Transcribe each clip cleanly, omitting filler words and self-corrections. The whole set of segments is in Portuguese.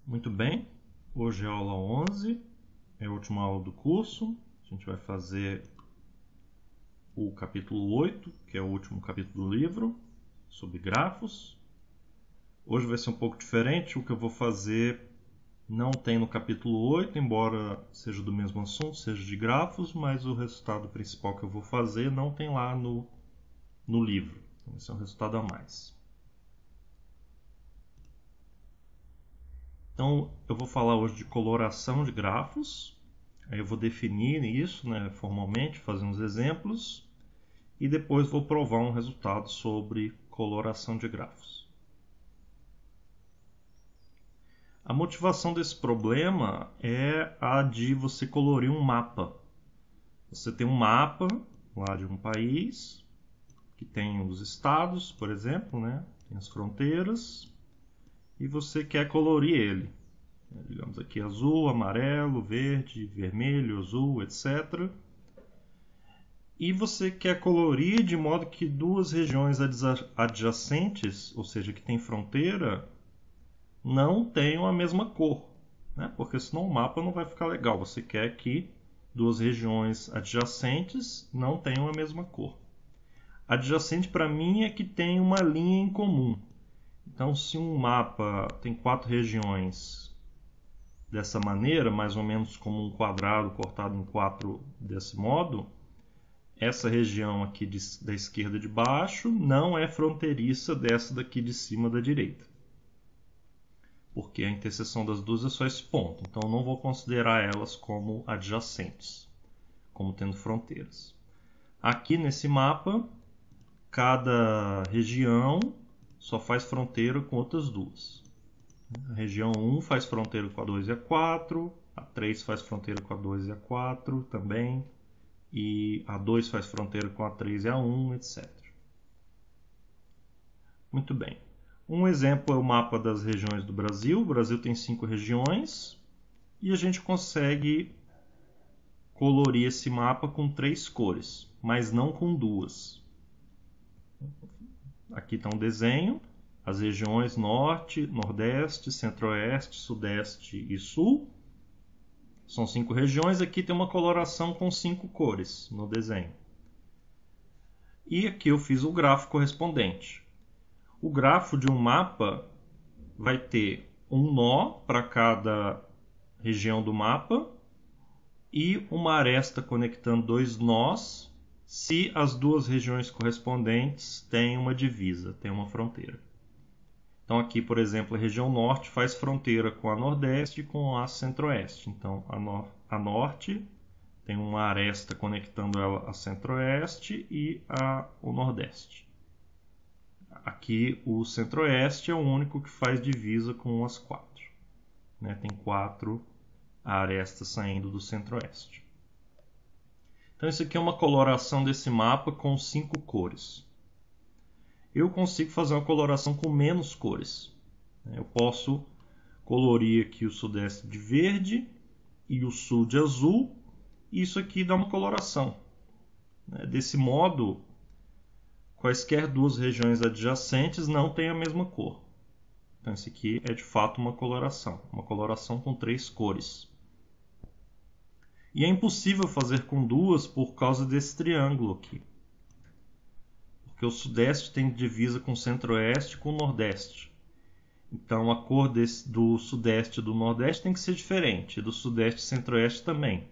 Muito bem, hoje é a aula 11, é a última aula do curso. A gente vai fazer o capítulo 8, que é o último capítulo do livro, sobre grafos. Hoje vai ser um pouco diferente, o que eu vou fazer não tem no capítulo 8, embora seja do mesmo assunto, seja de grafos, mas o resultado principal que eu vou fazer não tem lá no livro. Então, esse é um resultado a mais. Então, eu vou falar hoje de coloração de grafos. Aí eu vou definir isso, formalmente, fazer uns exemplos. E depois vou provar um resultado sobre coloração de grafos. A motivação desse problema é a de você colorir um mapa. Você tem um mapa lá de um país, que tem os estados, por exemplo, tem as fronteiras, e você quer colorir ele. Digamos aqui azul, amarelo, verde, vermelho, azul, etc. E você quer colorir de modo que duas regiões adjacentes, ou seja, que tem fronteira, não tenham a mesma cor, porque senão o mapa não vai ficar legal. Você quer que duas regiões adjacentes não tenham a mesma cor. Adjacente para mim é que tem uma linha em comum. Então, se um mapa tem 4 regiões dessa maneira, mais ou menos como um quadrado cortado em 4 desse modo, essa região aqui da esquerda de baixo não é fronteiriça dessa daqui de cima da direita, porque a interseção das duas é só esse ponto. Então, eu não vou considerar elas como adjacentes, como tendo fronteiras. Aqui nesse mapa, cada região só faz fronteira com outras duas. A região 1 faz fronteira com a 2 e a 4, a 3 faz fronteira com a 2 e a 4 também, e a 2 faz fronteira com a 3 e a 1, etc. Muito bem. Um exemplo é o mapa das regiões do Brasil. O Brasil tem 5 regiões e a gente consegue colorir esse mapa com 3 cores, mas não com 2. Aqui está um desenho. As regiões Norte, Nordeste, Centro-Oeste, Sudeste e Sul. São 5 regiões. Aqui tem uma coloração com 5 cores no desenho. E aqui eu fiz o grafo correspondente. O grafo de um mapa vai ter um nó para cada região do mapa e uma aresta conectando 2 nós se as duas regiões correspondentes têm uma divisa, têm uma fronteira. Então aqui, por exemplo, a região Norte faz fronteira com a Nordeste e com a Centro-Oeste. Então a Norte tem uma aresta conectando ela a Centro-Oeste e o Nordeste. Aqui o Centro-Oeste é o único que faz divisa com as 4. Tem 4 arestas saindo do Centro-Oeste. Então isso aqui é uma coloração desse mapa com 5 cores. Eu consigo fazer uma coloração com menos cores. Eu posso colorir aqui o Sudeste de verde e o Sul de azul, e isso aqui dá uma coloração. Desse modo, quaisquer duas regiões adjacentes não têm a mesma cor. Então, isso aqui é de fato uma coloração com 3 cores. E é impossível fazer com 2 por causa desse triângulo aqui. Porque o Sudeste tem divisa com o Centro-Oeste e com o Nordeste. Então, a cor do Sudeste e do Nordeste tem que ser diferente, e do Sudeste e Centro-Oeste também.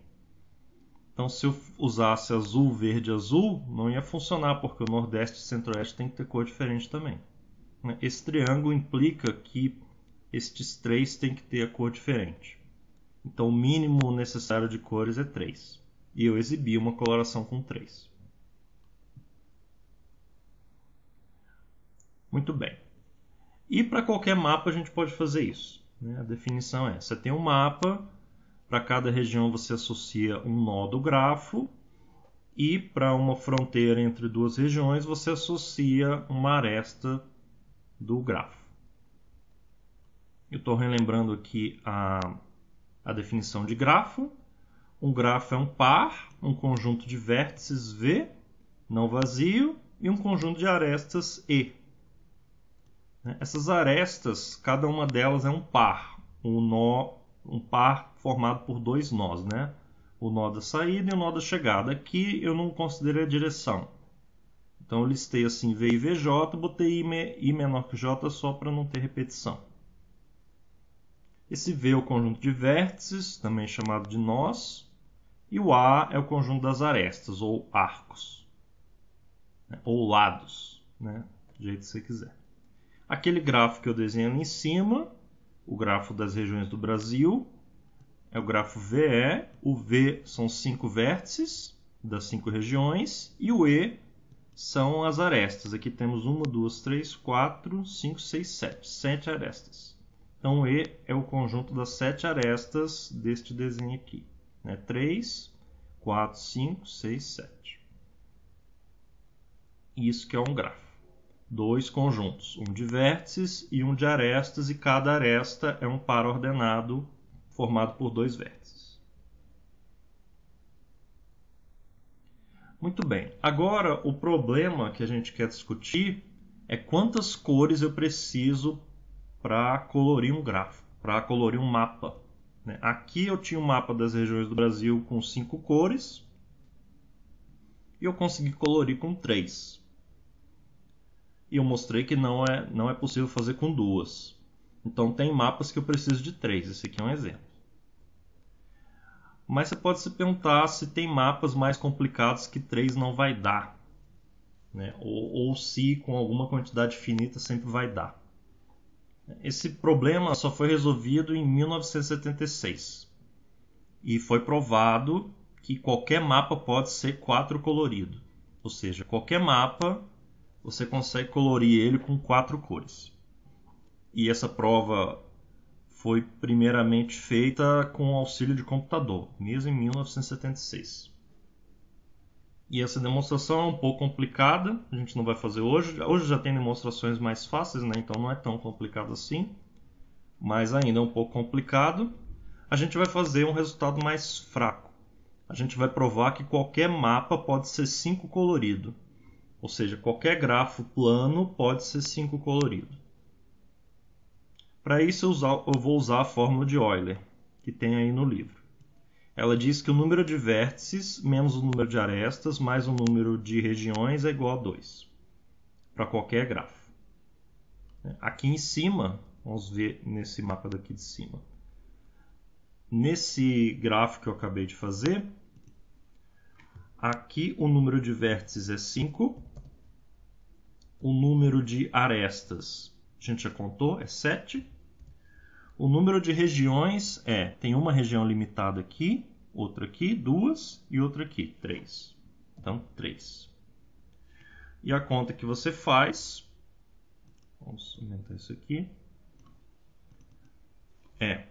Então, se eu usasse azul, verde, azul, não ia funcionar, porque o Nordeste e o Centro-Oeste tem que ter cor diferente também. Esse triângulo implica que estes 3 têm que ter a cor diferente. Então, o mínimo necessário de cores é 3. E eu exibi uma coloração com 3. Muito bem. E para qualquer mapa a gente pode fazer isso. A definição é: você tem um mapa, para cada região você associa um nó do grafo, e para uma fronteira entre duas regiões você associa uma aresta do grafo. Eu estou relembrando aqui a definição de grafo. Um grafo é um par, um conjunto de vértices V, não vazio, e um conjunto de arestas E. Essas arestas, cada uma delas é um par. um par formado por dois nós, né? O nó da saída e o nó da chegada. Aqui eu não considerei a direção. Então eu listei assim V e VJ, botei I menor que J só para não ter repetição. Esse V é o conjunto de vértices, também chamado de nós, e o A é o conjunto das arestas, ou arcos, né? Ou lados, né? Do jeito que você quiser. Aquele grafo que eu desenhei ali em cima, o grafo das regiões do Brasil, é o grafo VE. O V são 5 vértices das 5 regiões, e o E são as arestas. Aqui temos 1, 2, 3, 4, 5, 6, 7. 7 arestas. Então, o E é o conjunto das 7 arestas deste desenho aqui. 3, 4, 5, 6, 7. Isso que é um grafo. Dois conjuntos, um de vértices e um de arestas, e cada aresta é um par ordenado formado por dois vértices. Muito bem. Agora, o problema que a gente quer discutir é quantas cores eu preciso para colorir um grafo, para colorir um mapa. Aqui eu tinha um mapa das regiões do Brasil com 5 cores e eu consegui colorir com 3. E eu mostrei que não é possível fazer com 2. Então tem mapas que eu preciso de 3. Esse aqui é um exemplo. Mas você pode se perguntar se tem mapas mais complicados que 3 não vai dar, né? Ou se com alguma quantidade finita sempre vai dar. Esse problema só foi resolvido em 1976 e foi provado que qualquer mapa pode ser 4 colorido, ou seja, qualquer mapa você consegue colorir ele com 4 cores. E essa prova foi primeiramente feita com o auxílio de computador, mesmo em 1976. E essa demonstração é um pouco complicada, a gente não vai fazer hoje. Hoje já tem demonstrações mais fáceis, né? Então não é tão complicado assim, mas ainda é um pouco complicado. A gente vai fazer um resultado mais fraco. A gente vai provar que qualquer mapa pode ser 5 colorido, ou seja, qualquer grafo plano pode ser 5 colorido. Para isso eu vou usar a fórmula de Euler, que tem aí no livro. Ela diz que o número de vértices menos o número de arestas mais o número de regiões é igual a 2, para qualquer grafo. Aqui em cima, vamos ver nesse mapa daqui de cima. Nesse gráfico que eu acabei de fazer, aqui o número de vértices é 5, o número de arestas, a gente já contou, é 7. O número de regiões tem uma região limitada aqui, outra aqui, 2, e outra aqui, 3. Então, 3. E a conta que você faz, vamos aumentar isso aqui, é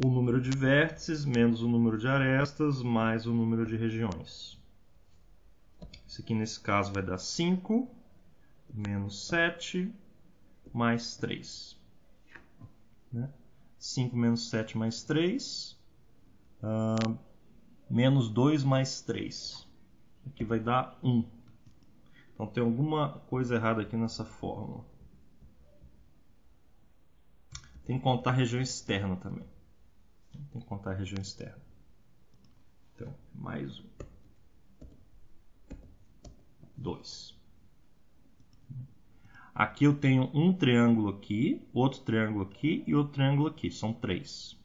o número de vértices menos o número de arestas mais o número de regiões. Isso aqui nesse caso vai dar 5 menos 7 mais 3. 5 menos 7 mais 3, menos 2 mais 3. Aqui vai dar 1. Então tem alguma coisa errada aqui nessa fórmula. Tem que contar a região externa também. Tem que contar a região externa. Então, mais 1. 2. Aqui eu tenho um triângulo aqui, outro triângulo aqui e outro triângulo aqui. São 3.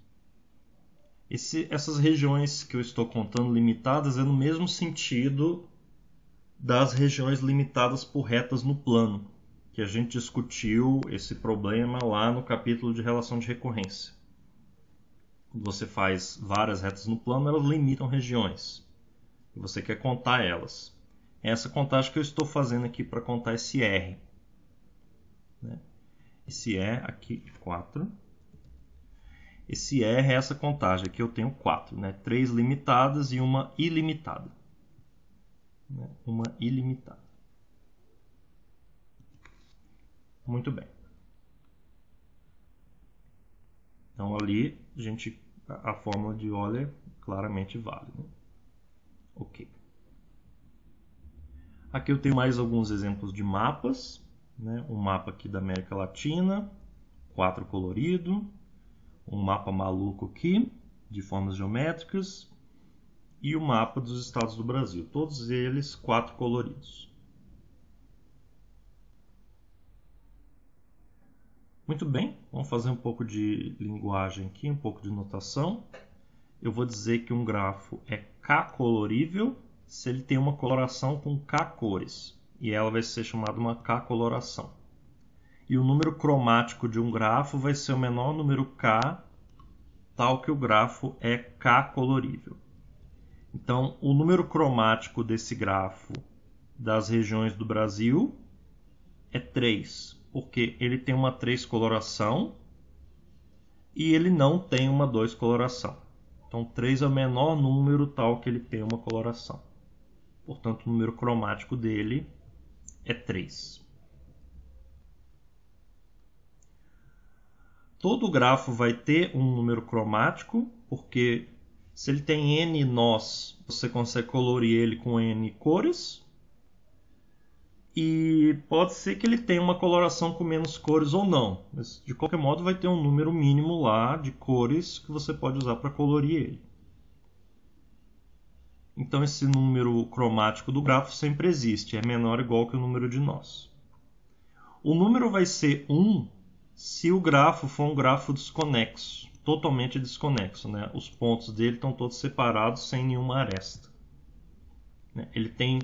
Essas regiões que eu estou contando limitadas é no mesmo sentido das regiões limitadas por retas no plano, que a gente discutiu esse problema lá no capítulo de relação de recorrência. Quando você faz várias retas no plano, elas limitam regiões. E você quer contar elas. É essa contagem que eu estou fazendo aqui para contar esse R. Esse E aqui, 4. Esse R é essa contagem. Aqui eu tenho 4. 3 limitadas e uma ilimitada. Uma ilimitada. Muito bem. Então ali a fórmula de Euler claramente vale. Ok. Aqui eu tenho mais alguns exemplos de mapas. Um mapa aqui da América Latina, 4 colorido. um mapa maluco aqui, de formas geométricas, e o mapa dos estados do Brasil. Todos eles 4 coloridos. Muito bem, vamos fazer um pouco de linguagem aqui, um pouco de notação. Eu vou dizer que um grafo é K-colorível se ele tem uma coloração com K cores. E ela vai ser chamada uma K-coloração. E o número cromático de um grafo vai ser o menor número K, tal que o grafo é K-colorível. Então, o número cromático desse grafo das regiões do Brasil é 3, porque ele tem uma 3 coloração e ele não tem uma 2 coloração. Então, 3 é o menor número tal que ele tem uma coloração. Portanto, o número cromático dele é 3. Todo grafo vai ter um número cromático, porque se ele tem n nós, você consegue colorir ele com n cores. E pode ser que ele tenha uma coloração com menos cores ou não. Mas, de qualquer modo, vai ter um número mínimo lá de cores que você pode usar para colorir ele. Então, esse número cromático do grafo sempre existe. É menor ou igual que o número de nós. O número vai ser 1 se o grafo for um grafo desconexo. Totalmente desconexo, né? Os pontos dele estão todos separados sem nenhuma aresta. Ele tem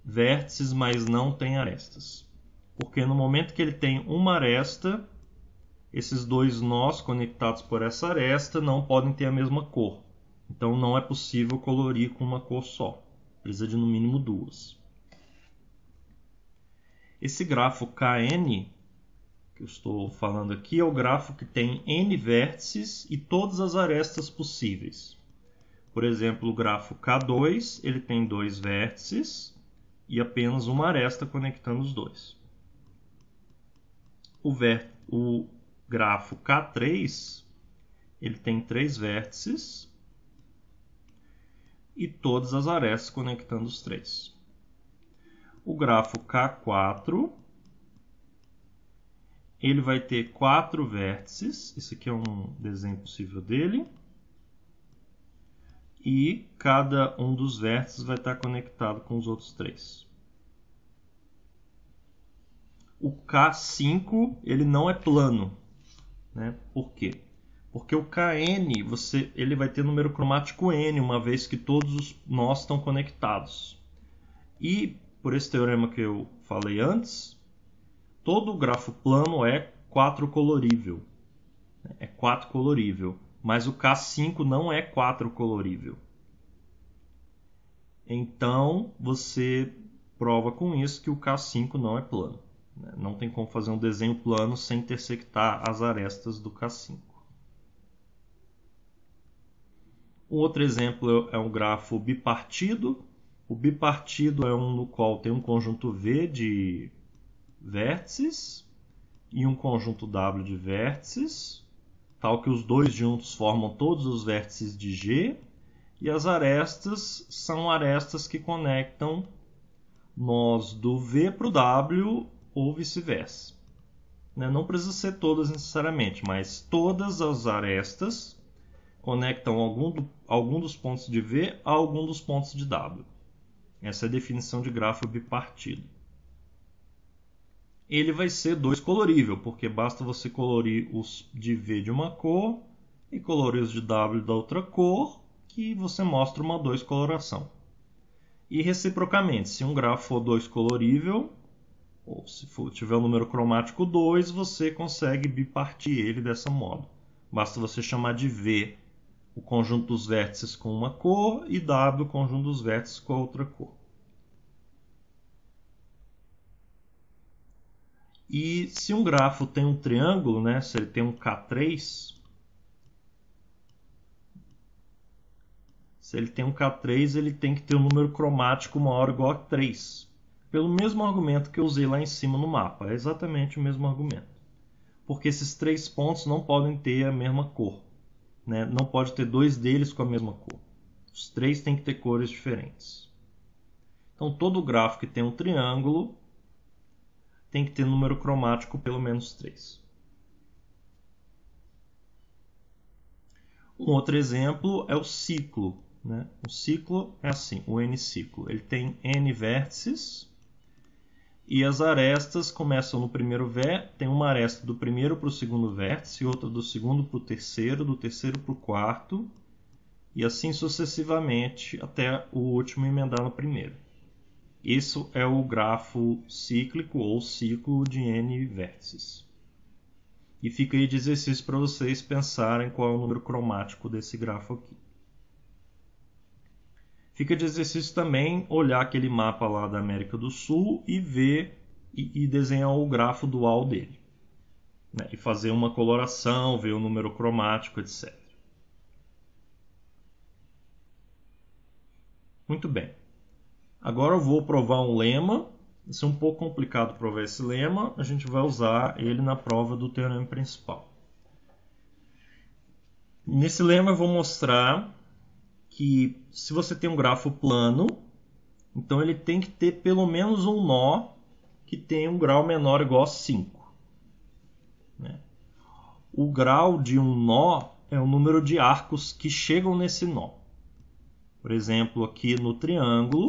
vértices, mas não tem arestas. Porque no momento que ele tem uma aresta, esses dois nós conectados por essa aresta não podem ter a mesma cor. Então não é possível colorir com uma cor só. Precisa de no mínimo 2. Esse grafo Kn, que eu estou falando aqui, é o grafo que tem n vértices e todas as arestas possíveis. Por exemplo, o grafo K2 ele tem 2 vértices e apenas uma aresta conectando os dois. O grafo K3 ele tem 3 vértices e todas as arestas conectando os 3. O grafo K4 ele vai ter 4 vértices. Esse aqui é um desenho possível dele. E cada um dos vértices vai estar conectado com os outros 3. O K5 ele não é plano, né? Por quê? Porque o Kn ele vai ter número cromático n, uma vez que todos os nós estão conectados. E por esse teorema que eu falei antes, todo grafo plano é 4 colorível. É 4 colorível. Mas o K5 não é 4 colorível. Então, você prova com isso que o K5 não é plano. Não tem como fazer um desenho plano sem intersectar as arestas do K5. Um outro exemplo é um grafo bipartido. O bipartido é um no qual tem um conjunto V de vértices e um conjunto W de vértices, tal que os dois juntos formam todos os vértices de G, e as arestas são arestas que conectam nós do V para o W ou vice-versa. Não precisa ser todas necessariamente, mas todas as arestas conectam algum dos pontos de V a algum dos pontos de W. Essa é a definição de grafo bipartido. Ele vai ser 2 colorível, porque basta você colorir os de V de uma cor e colorir os de W da outra cor, que você mostra uma 2 coloração. E reciprocamente, se um grafo for 2 colorível, ou se tiver o número cromático 2, você consegue bipartir ele dessa modo. Basta você chamar de V o conjunto dos vértices com uma cor e W o conjunto dos vértices com a outra cor. E se um grafo tem um triângulo, né, se ele tem um K3, ele tem que ter um número cromático maior ou igual a 3. Pelo mesmo argumento que eu usei lá em cima no mapa. É exatamente o mesmo argumento. Porque esses 3 pontos não podem ter a mesma cor. Né? Não pode ter 2 deles com a mesma cor. Os 3 têm que ter cores diferentes. Então, todo grafo que tem um triângulo tem que ter número cromático pelo menos 3. Um outro exemplo é o ciclo, né? O ciclo é assim, o n-ciclo. Ele tem n vértices e as arestas começam no primeiro vértice, tem uma aresta do primeiro para o segundo vértice, outra do segundo para o terceiro, do terceiro para o quarto, e assim sucessivamente até o último emendar no primeiro. Isso é o grafo cíclico ou ciclo de n vértices. E fica aí de exercício para vocês pensarem qual é o número cromático desse grafo aqui. Fica de exercício também olhar aquele mapa lá da América do Sul e ver e desenhar o grafo dual dele, né? E fazer uma coloração, ver o número cromático, etc. Muito bem. Agora eu vou provar um lema. Vai ser um pouco complicado provar esse lema. A gente vai usar ele na prova do teorema principal. Nesse lema eu vou mostrar que se você tem um grafo plano, então ele tem que ter pelo menos um nó que tenha um grau menor ou igual a 5. Né? O grau de um nó é o número de arcos que chegam nesse nó. Por exemplo, aqui no triângulo,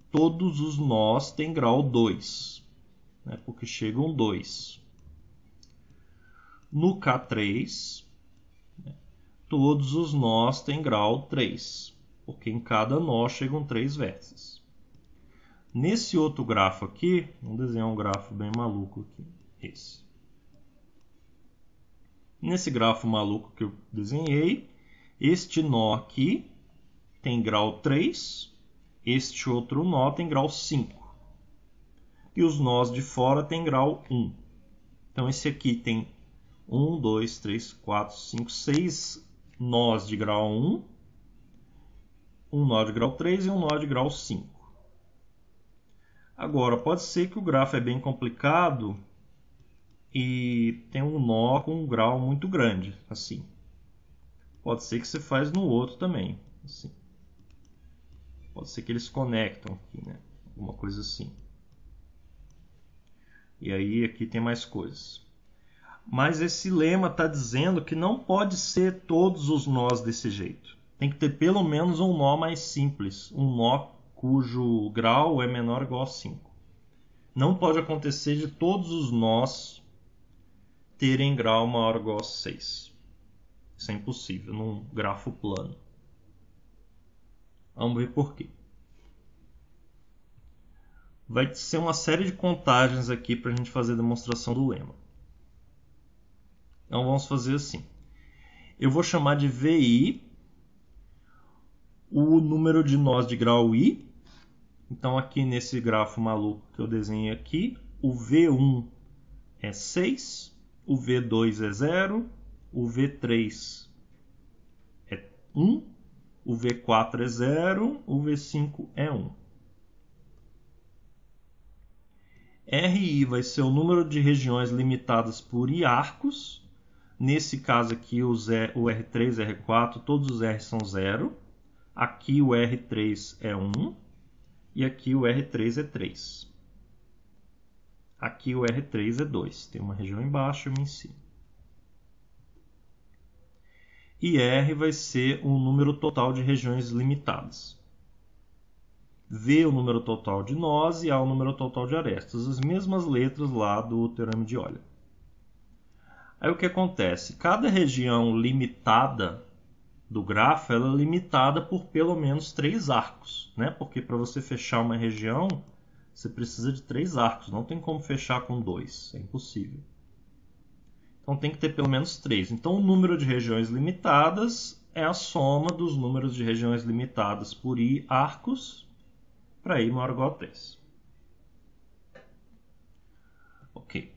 todos os nós têm grau 2, né? Porque chegam 2. No K3, todos os nós têm grau 3, porque em cada nó chegam 3 vértices. Nesse outro grafo aqui, vamos desenhar um grafo bem maluco aqui, esse. Nesse grafo maluco que eu desenhei, este nó aqui tem grau 3, este outro nó tem grau 5. E os nós de fora têm grau 1. Então esse aqui tem 1, 2, 3, 4, 5, 6 nós de grau 1, um nó de grau 3 e um nó de grau 5. Agora, pode ser que o grafo é bem complicado e tem um nó com um grau muito grande, assim. Pode ser que você faz no outro também, assim. Pode ser que eles conectam aqui, né? Alguma coisa assim. E aí aqui tem mais coisas. Mas esse lema está dizendo que não pode ser todos os nós desse jeito. Tem que ter pelo menos um nó mais simples, um nó cujo grau é menor ou igual a 5. Não pode acontecer de todos os nós terem grau maior ou igual a 6. Isso é impossível num grafo plano. Vamos ver por quê. Vai ser uma série de contagens aqui para a gente fazer a demonstração do lema. Então vamos fazer assim. Eu vou chamar de VI o número de nós de grau I. Então aqui nesse grafo maluco que eu desenhei aqui, o V1 é 6, o V2 é 0, o V3 é 1, o V4 é 0, o V5 é 1. RI vai ser o número de regiões limitadas por I arcos. Nesse caso aqui o R3 e R4, todos os R são 0. Aqui o R3 é 1 e aqui o R3 é 3. Aqui o R3 é 2. Tem uma região embaixo e uma em cima. E R vai ser o número total de regiões limitadas. V o número total de nós e A o número total de arestas. As mesmas letras lá do teorema de Euler. Aí o que acontece? Cada região limitada do grafo ela é limitada por pelo menos 3 arcos, né? Porque para você fechar uma região, você precisa de 3 arcos. Não tem como fechar com 2, é impossível. Então tem que ter pelo menos 3. Então o número de regiões limitadas é a soma dos números de regiões limitadas por I arcos para I maior ou igual a 3. Ok.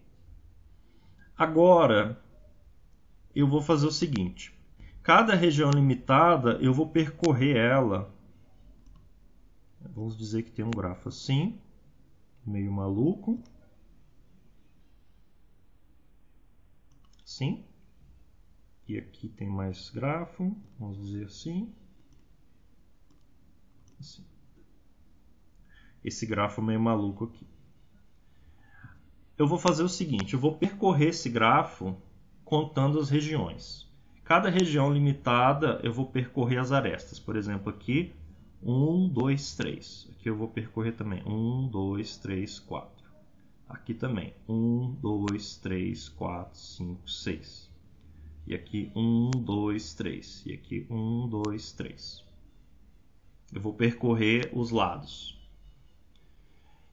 Agora eu vou fazer o seguinte. Cada região limitada eu vou percorrer ela. Vamos dizer que tem um grafo assim, meio maluco. Assim. E aqui tem mais grafo, vamos dizer assim. Assim. Esse grafo meio maluco aqui. Eu vou fazer o seguinte, eu vou percorrer esse grafo contando as regiões. cada região limitada eu vou percorrer as arestas. Por exemplo, aqui 1, 2, 3. Aqui eu vou percorrer também 1, 2, 3, 4. Aqui também 1, 2, 3, 4, 5, 6. E aqui 1, 2, 3. E aqui 1, 2, 3. Eu vou percorrer os lados.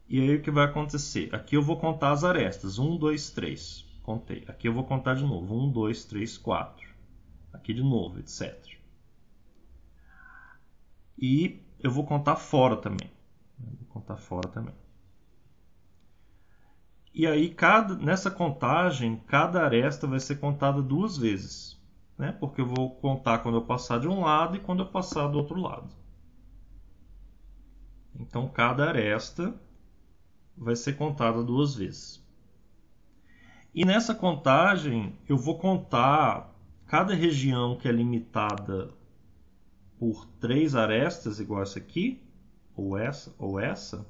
E aí o que vai acontecer? Aqui eu vou contar as arestas. 1, 2, 3. Contei. Aqui eu vou contar de novo. 1, 2, 3, 4. Aqui de novo, etc. E eu vou contar fora também. Vou contar fora também. E aí, nessa contagem, cada aresta vai ser contada 2 vezes. Né? Porque eu vou contar quando eu passar de um lado e quando eu passar do outro lado. Então, cada aresta vai ser contada 2 vezes. E nessa contagem, eu vou contar cada região que é limitada por 3 arestas, igual essa aqui, ou essa,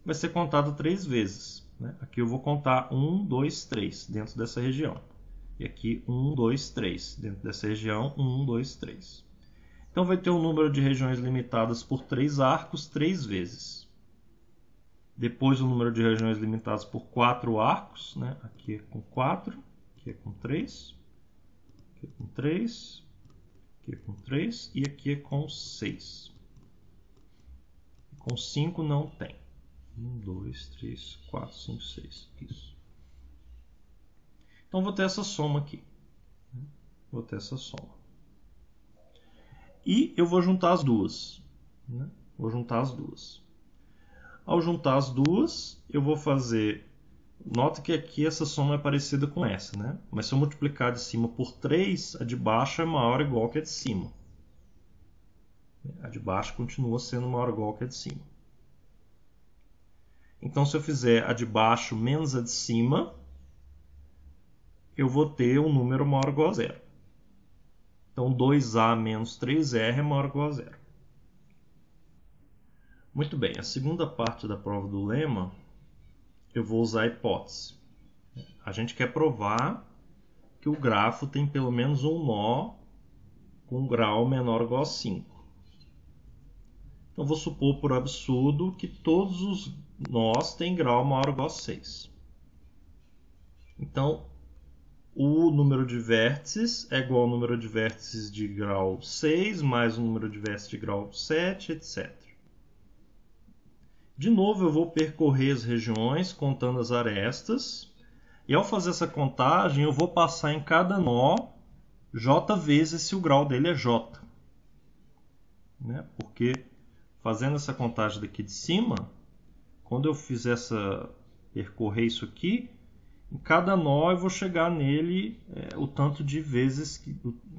vai ser contada 3 vezes. Né? Aqui eu vou contar 1, 2, 3 dentro dessa região. E aqui 1, 2, 3 dentro dessa região, 1, 2, 3. Então vai ter um número de regiões limitadas por 3 arcos 3 vezes. Depois o número de regiões limitadas por 4 arcos. Né? Aqui é com 4, aqui é com 3, aqui é com 3, aqui é com 3 e aqui é com 6. Com 5 não tem. 1, 2, 3, 4, 5, 6. Isso. Então vou ter essa soma aqui. Vou ter essa soma. E eu vou juntar as duas. Né? Vou juntar as duas. Ao juntar as duas, eu vou fazer... Nota que aqui essa soma é parecida com essa, né? Mas se eu multiplicar de cima por 3, a de baixo é maior ou igual que a de cima. A de baixo continua sendo maior ou igual que a de cima. Então, se eu fizer a de baixo menos a de cima, eu vou ter um número maior ou igual a 0. Então, 2a menos 3r é maior ou igual a 0. Muito bem, a segunda parte da prova do lema, eu vou usar a hipótese. A gente quer provar que o grafo tem pelo menos um nó com um grau menor ou igual a 5. Então, vou supor por absurdo que todos os nós têm grau maior ou igual a 6. Então, o número de vértices é igual ao número de vértices de grau 6, mais o número de vértices de grau 7, etc. De novo, eu vou percorrer as regiões, contando as arestas. E ao fazer essa contagem, eu vou passar em cada nó j vezes se o grau dele é j. Né? Porque, fazendo essa contagem daqui de cima, quando eu fizer percorrer isso aqui, em cada nó eu vou chegar nele o tanto de vezes que...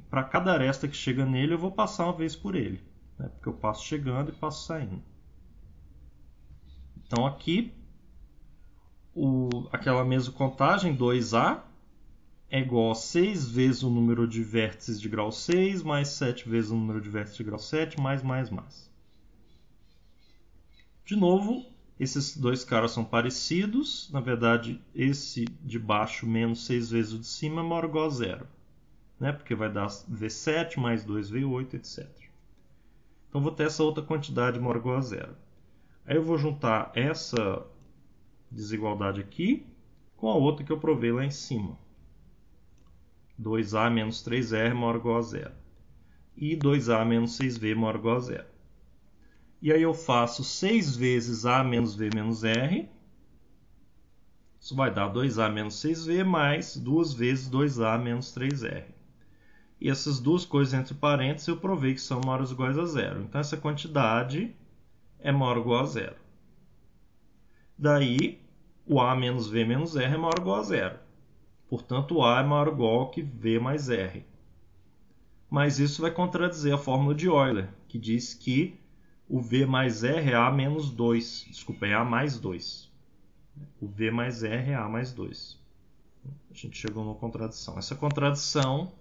Para cada aresta que chega nele, eu vou passar uma vez por ele. Né? Porque eu passo chegando e passo saindo. Então aqui, aquela mesma contagem, 2a, é igual a 6 vezes o número de vértices de grau 6, mais 7 vezes o número de vértices de grau 7, mais. De novo, esses dois caras são parecidos. Na verdade, esse de baixo menos 6 vezes o de cima é maior ou igual a 0. Né? Porque vai dar V7 mais 2V8, etc. Então, vou ter essa outra quantidade maior ou igual a 0. Aí eu vou juntar essa desigualdade aqui com a outra que eu provei lá em cima. 2a menos 3r maior ou igual a 0. E 2a menos 6v maior ou igual a 0. E aí eu faço 6 vezes a menos v menos r. Isso vai dar 2a menos 6v mais 2 vezes 2a menos 3r. E essas duas coisas entre parênteses eu provei que são maiores ou iguais a 0. Então essa quantidade é maior ou igual a 0. Daí, o a menos v menos r é maior ou igual a 0. Portanto, o a é maior ou igual que v mais r. Mas isso vai contradizer a fórmula de Euler, que diz que o v mais r é a menos 2. Desculpa, é a mais 2. O v mais r é a mais 2. A gente chegou numa contradição. Essa contradição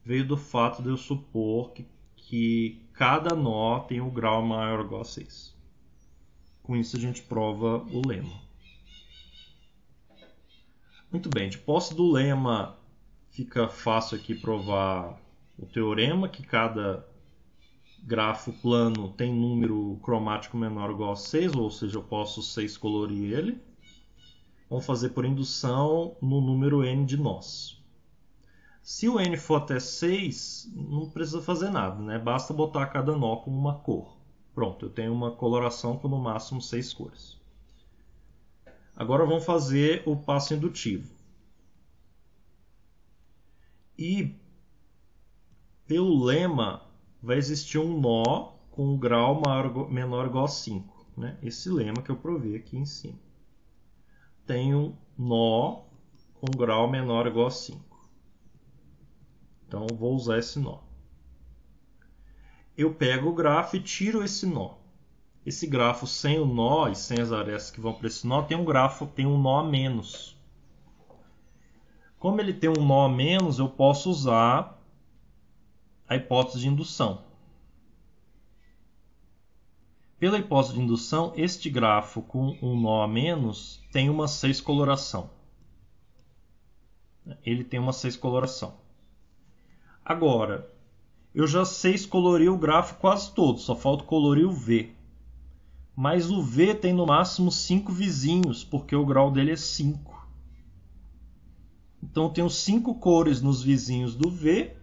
veio do fato de eu supor que cada nó tem um grau maior ou igual a 6. Com isso a gente prova o lema. Muito bem, de posse do lema fica fácil aqui provar o teorema que cada grafo plano tem número cromático menor ou igual a 6, ou seja, eu posso 6 colorir ele. Vamos fazer por indução no número n de nós. Se o n for até 6, não precisa fazer nada, né? Basta botar cada nó com uma cor. Pronto, eu tenho uma coloração com no máximo 6 cores. Agora vamos fazer o passo indutivo. E pelo lema vai existir um nó com um grau menor ou igual a 5. Né? Esse lema que eu provei aqui em cima. Tem um nó com grau menor ou igual a 5. Então, eu vou usar esse nó. Eu pego o grafo e tiro esse nó. Esse grafo sem o nó e sem as arestas que vão para esse nó tem um nó a menos. Como ele tem um nó a menos, eu posso usar a hipótese de indução. Pela hipótese de indução, este grafo com um nó a menos tem uma 6 coloração. Ele tem uma 6 coloração. Agora, eu já sei colorir o grafo quase todo, só falta colorir o V. Mas o V tem no máximo 5 vizinhos, porque o grau dele é 5. Então eu tenho 5 cores nos vizinhos do V,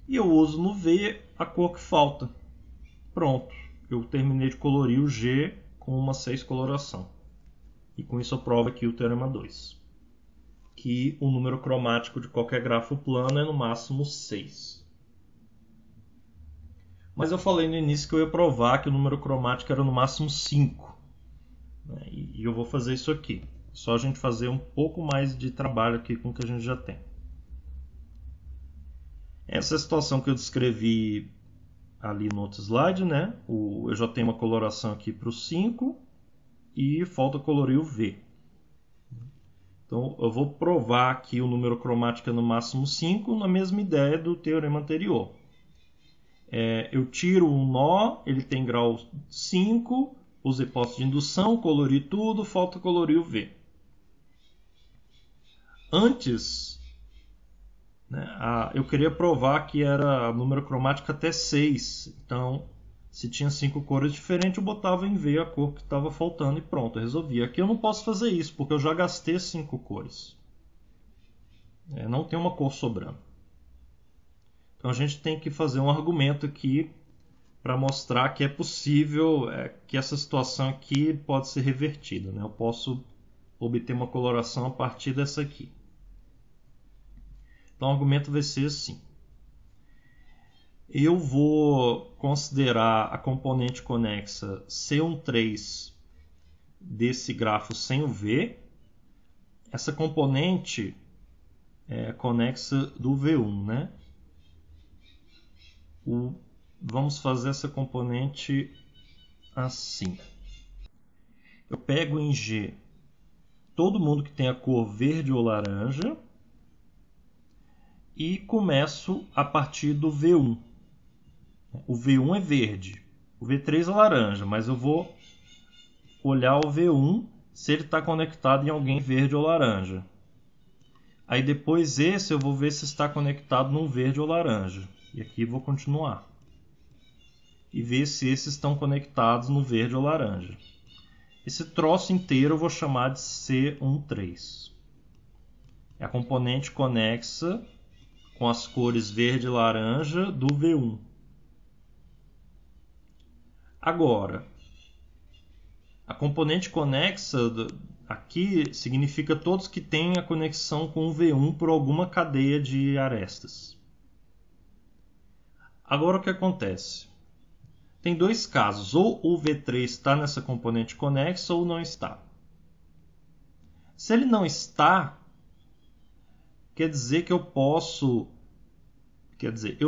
e eu uso no V a cor que falta. Pronto, eu terminei de colorir o G com uma 6 coloração. E com isso eu provo aqui o teorema 2. Que o número cromático de qualquer grafo plano é no máximo 6. Mas eu falei no início que eu ia provar que o número cromático era no máximo 5. E eu vou fazer isso aqui. Só a gente fazer um pouco mais de trabalho aqui com o que a gente já tem. Essa é a situação que eu descrevi ali no outro slide, né? Eu já tenho uma coloração aqui para o 5 e falta colorir o V. Então, eu vou provar que o número cromático é no máximo 5 na mesma ideia do teorema anterior. Eu tiro um nó, ele tem grau 5, uso a hipótese de indução, colori tudo, falta colorir o V. Antes, né, eu queria provar que era número cromático até 6. Então, se tinha 5 cores diferentes, eu botava em V a cor que estava faltando e pronto, eu resolvi. Aqui eu não posso fazer isso, porque eu já gastei 5 cores. Não tem uma cor sobrando. Então a gente tem que fazer um argumento aqui para mostrar que é possível, que essa situação aqui pode ser revertida. Né? Eu posso obter uma coloração a partir dessa aqui. Então o argumento vai ser assim. Eu vou considerar a componente conexa C13 desse grafo sem o V. Essa componente é conexa do V1, né? Vamos fazer essa componente assim. Eu pego em G todo mundo que tem a cor verde ou laranja e começo a partir do V1. O V1 é verde, o V3 é laranja, mas eu vou olhar o V1 se ele está conectado em alguém verde ou laranja. Aí depois esse eu vou ver se está conectado num verde ou laranja. E aqui vou continuar. E ver se esses estão conectados no verde ou laranja. Esse troço inteiro eu vou chamar de C13. É a componente conexa com as cores verde e laranja do V1. Agora, a componente conexa aqui significa todos que têm a conexão com o V1 por alguma cadeia de arestas. Agora o que acontece? Tem dois casos, ou o V3 está nessa componente conexa ou não está. Se ele não está, quer dizer que eu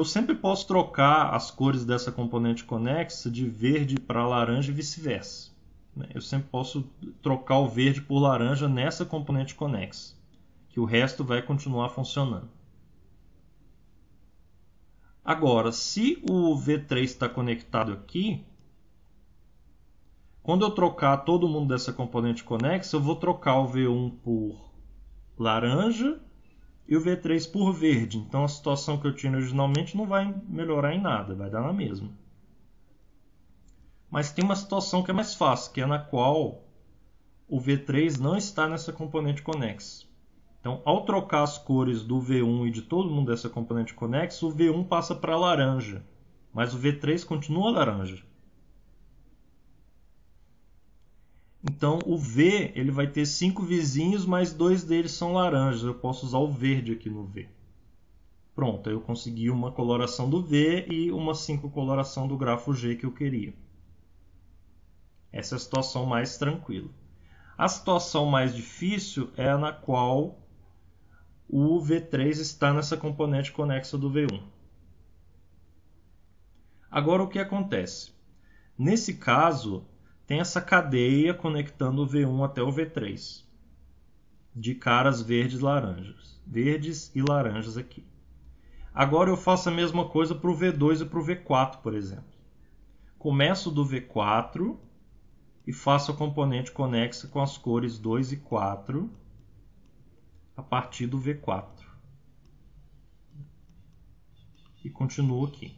sempre posso trocar as cores dessa componente conexa de verde para laranja e vice-versa. Eu sempre posso trocar o verde por laranja nessa componente conexa, que o resto vai continuar funcionando. Agora, se o V3 está conectado aqui, quando eu trocar todo mundo dessa componente conexa, eu vou trocar o V1 por laranja e o V3 por verde. Então a situação que eu tinha originalmente não vai melhorar em nada, vai dar na mesma. Mas tem uma situação que é mais fácil, que é na qual o V3 não está nessa componente conexa. Então, ao trocar as cores do V1 e de todo mundo dessa componente conexa, o V1 passa para laranja, mas o V3 continua laranja. Então, o V ele vai ter 5 vizinhos, mas 2 deles são laranjas. Eu posso usar o verde aqui no V. Pronto, aí eu consegui uma coloração do V e uma 5 coloração do grafo G que eu queria. Essa é a situação mais tranquila. A situação mais difícil é a na qual o V3 está nessa componente conexa do V1. Agora o que acontece? Nesse caso, tem essa cadeia conectando o V1 até o V3, de caras verdes e laranjas aqui. Agora eu faço a mesma coisa para o V2 e para o V4, por exemplo. Começo do V4 e faço a componente conexa com as cores 2 e 4 a partir do V4. E continuo aqui.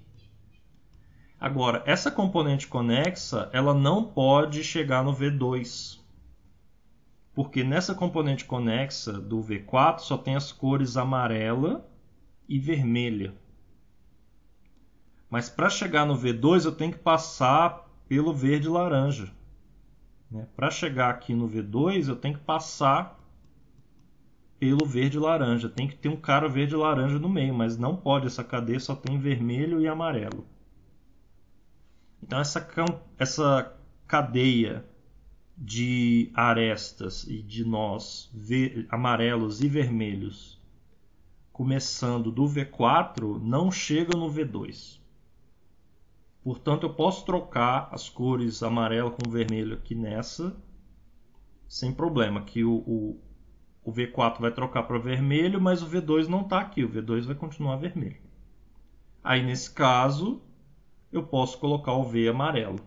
Agora, essa componente conexa, ela não pode chegar no V2. Porque nessa componente conexa do V4 só tem as cores amarela e vermelha. Mas para chegar no V2 eu tenho que passar pelo verde e laranja. Para chegar aqui no V2 eu tenho que passar pelo verde e laranja. Tem que ter um cara verde e laranja no meio, mas não pode, essa cadeia só tem vermelho e amarelo. Então essa cadeia de arestas e de nós amarelos e vermelhos começando do V4 não chega no V2. Portanto, eu posso trocar as cores amarelo com vermelho aqui nessa sem problema, que o V4 vai trocar para vermelho, mas o V2 não está aqui, o V2 vai continuar vermelho. Aí nesse caso, eu posso colocar o V amarelo.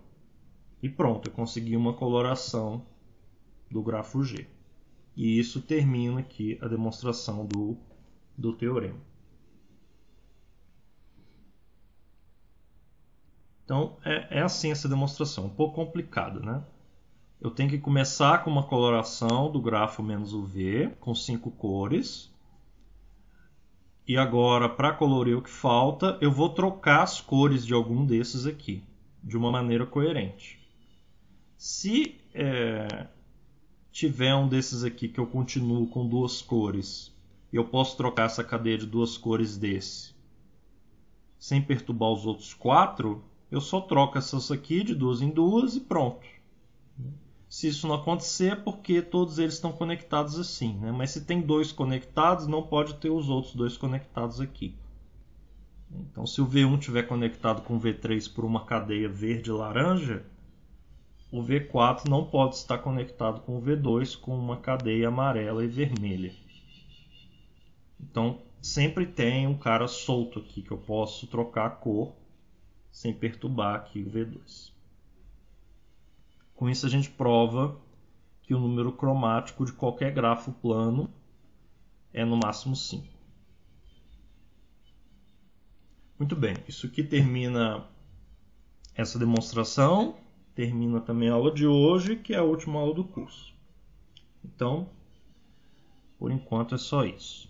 E pronto, eu consegui uma coloração do grafo G. E isso termina aqui a demonstração do teorema. Então, é assim essa demonstração, um pouco complicada, né? Eu tenho que começar com uma coloração do grafo menos o V, com 5 cores. E agora, para colorir o que falta, eu vou trocar as cores de algum desses aqui, de uma maneira coerente. Se tiver um desses aqui que eu continuo com 2 cores, eu posso trocar essa cadeia de 2 cores desse, sem perturbar os outros 4, eu só troco essas aqui de 2 em 2 e pronto. Se isso não acontecer é porque todos eles estão conectados assim, né? Mas se tem 2 conectados, não pode ter os outros 2 conectados aqui. Então, se o V1 estiver conectado com o V3 por uma cadeia verde e laranja, o V4 não pode estar conectado com o V2 com uma cadeia amarela e vermelha. Então, sempre tem um cara solto aqui que eu posso trocar a cor sem perturbar aqui o V2. Com isso a gente prova que o número cromático de qualquer grafo plano é no máximo 5. Muito bem, isso aqui termina essa demonstração, termina também a aula de hoje, que é a última aula do curso. Então, por enquanto é só isso.